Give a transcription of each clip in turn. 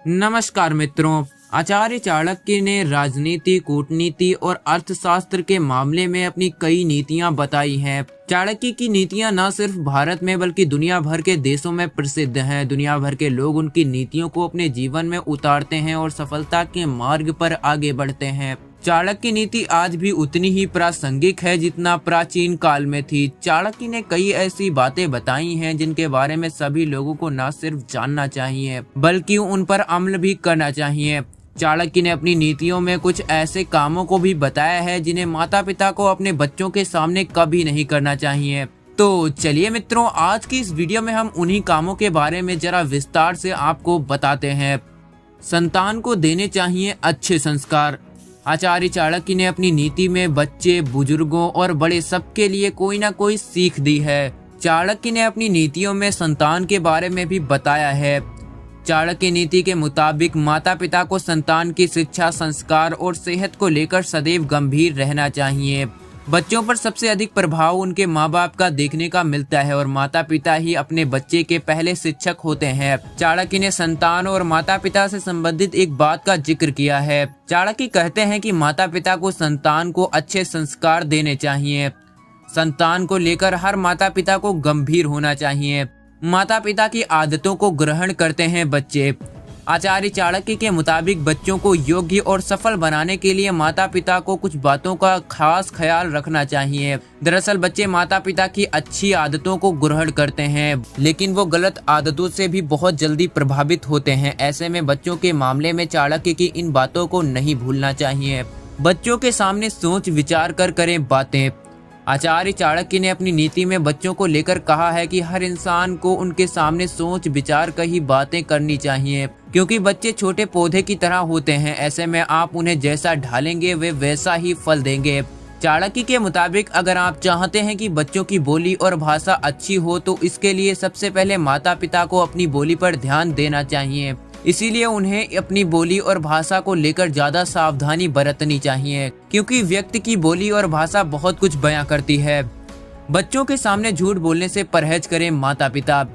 नमस्कार मित्रों। आचार्य चाणक्य ने राजनीति, कूटनीति और अर्थशास्त्र के मामले में अपनी कई नीतियां बताई हैं। चाणक्य की नीतियां न सिर्फ भारत में बल्कि दुनिया भर के देशों में प्रसिद्ध हैं। दुनिया भर के लोग उनकी नीतियों को अपने जीवन में उतारते हैं और सफलता के मार्ग पर आगे बढ़ते हैं। चाणक्य की नीति आज भी उतनी ही प्रासंगिक है जितना प्राचीन काल में थी। चाणक्य ने कई ऐसी बातें बताई हैं जिनके बारे में सभी लोगों को न सिर्फ जानना चाहिए बल्कि उन पर अमल भी करना चाहिए। चाणक्य ने अपनी नीतियों में कुछ ऐसे कामों को भी बताया है जिन्हें माता पिता को अपने बच्चों के सामने कभी नहीं करना चाहिए। तो चलिए मित्रों, आज की इस वीडियो में हम उन्हीं कामों के बारे में जरा विस्तार से आपको बताते हैं। संतान को देने चाहिए अच्छे संस्कार। आचार्य चाणक्य ने अपनी नीति में बच्चे, बुजुर्गों और बड़े सबके लिए कोई ना कोई सीख दी है। चाणक्य ने अपनी नीतियों में संतान के बारे में भी बताया है। चाणक्य नीति के मुताबिक माता पिता को संतान की शिक्षा, संस्कार और सेहत को लेकर सदैव गंभीर रहना चाहिए। बच्चों पर सबसे अधिक प्रभाव उनके माँ बाप का देखने का मिलता है और माता पिता ही अपने बच्चे के पहले शिक्षक होते हैं। चाणक्य ने संतान और माता पिता से संबंधित एक बात का जिक्र किया है। चाणक्य कहते हैं कि माता पिता को संतान को अच्छे संस्कार देने चाहिए। संतान को लेकर हर माता पिता को गंभीर होना चाहिए। माता पिता की आदतों को ग्रहण करते हैं बच्चे। आचार्य चाणक्य के मुताबिक बच्चों को योग्य और सफल बनाने के लिए माता पिता को कुछ बातों का खास ख्याल रखना चाहिए। दरअसल बच्चे माता पिता की अच्छी आदतों को ग्रहण करते हैं लेकिन वो गलत आदतों से भी बहुत जल्दी प्रभावित होते हैं। ऐसे में बच्चों के मामले में चाणक्य की इन बातों को नहीं भूलना चाहिए। बच्चों के सामने सोच विचार कर करें बातें। आचार्य चाणक्य ने अपनी नीति में बच्चों को लेकर कहा है कि हर इंसान को उनके सामने सोच विचार कर ही बातें करनी चाहिए, क्योंकि बच्चे छोटे पौधे की तरह होते हैं। ऐसे में आप उन्हें जैसा ढालेंगे वे वैसा ही फल देंगे। चाणक्य के मुताबिक अगर आप चाहते हैं कि बच्चों की बोली और भाषा अच्छी हो तो इसके लिए सबसे पहले माता पिता को अपनी बोली पर ध्यान देना चाहिए। इसीलिए उन्हें अपनी बोली और भाषा को लेकर ज्यादा सावधानी बरतनी चाहिए, क्योंकि व्यक्ति की बोली और भाषा बहुत कुछ बयां करती है। बच्चों के सामने झूठ बोलने से परहेज करें माता पिता।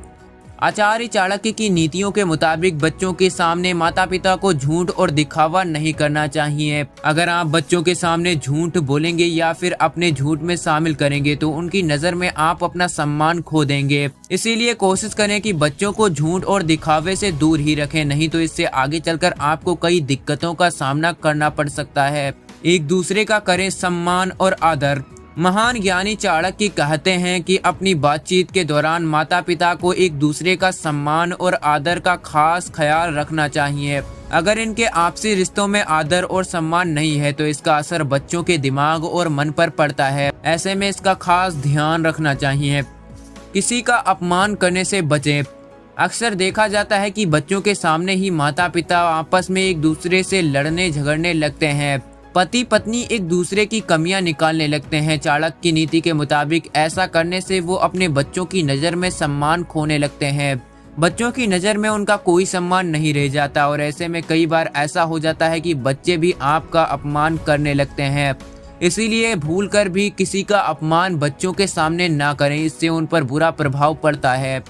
आचार्य चाणक्य की नीतियों के मुताबिक बच्चों के सामने माता पिता को झूठ और दिखावा नहीं करना चाहिए। अगर आप बच्चों के सामने झूठ बोलेंगे या फिर अपने झूठ में शामिल करेंगे तो उनकी नज़र में आप अपना सम्मान खो देंगे। इसीलिए कोशिश करें कि बच्चों को झूठ और दिखावे से दूर ही रखें, नहीं तो इससे आगे चलकर आपको कई दिक्कतों का सामना करना पड़ सकता है। एक दूसरे का करें सम्मान और आदर। महान ज्ञानी चाणक्य कहते हैं कि अपनी बातचीत के दौरान माता पिता को एक दूसरे का सम्मान और आदर का खास ख्याल रखना चाहिए। अगर इनके आपसी रिश्तों में आदर और सम्मान नहीं है तो इसका असर बच्चों के दिमाग और मन पर पड़ता है। ऐसे में इसका खास ध्यान रखना चाहिए। किसी का अपमान करने से बचें। अक्सर देखा जाता है कि बच्चों के सामने ही माता पिता आपस में एक दूसरे से लड़ने झगड़ने लगते हैं। पति पत्नी एक दूसरे की कमियां निकालने लगते हैं। चाणक्य की नीति के मुताबिक ऐसा करने से वो अपने बच्चों की नज़र में सम्मान खोने लगते हैं। बच्चों की नज़र में उनका कोई सम्मान नहीं रह जाता और ऐसे में कई बार ऐसा हो जाता है कि बच्चे भी आपका अपमान करने लगते हैं। इसीलिए भूलकर भी किसी का अपमान बच्चों के सामने ना करें, इससे उन पर बुरा प्रभाव पड़ता है।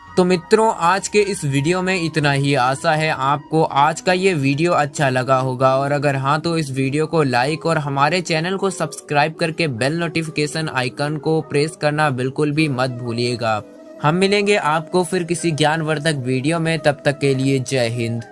तो मित्रों, आज के इस वीडियो में इतना ही। आशा है आपको आज का ये वीडियो अच्छा लगा होगा और अगर हाँ तो इस वीडियो को लाइक और हमारे चैनल को सब्सक्राइब करके बेल नोटिफिकेशन आइकन को प्रेस करना बिल्कुल भी मत भूलिएगा। हम मिलेंगे आपको फिर किसी ज्ञानवर्धक वीडियो में, तब तक के लिए जय हिंद।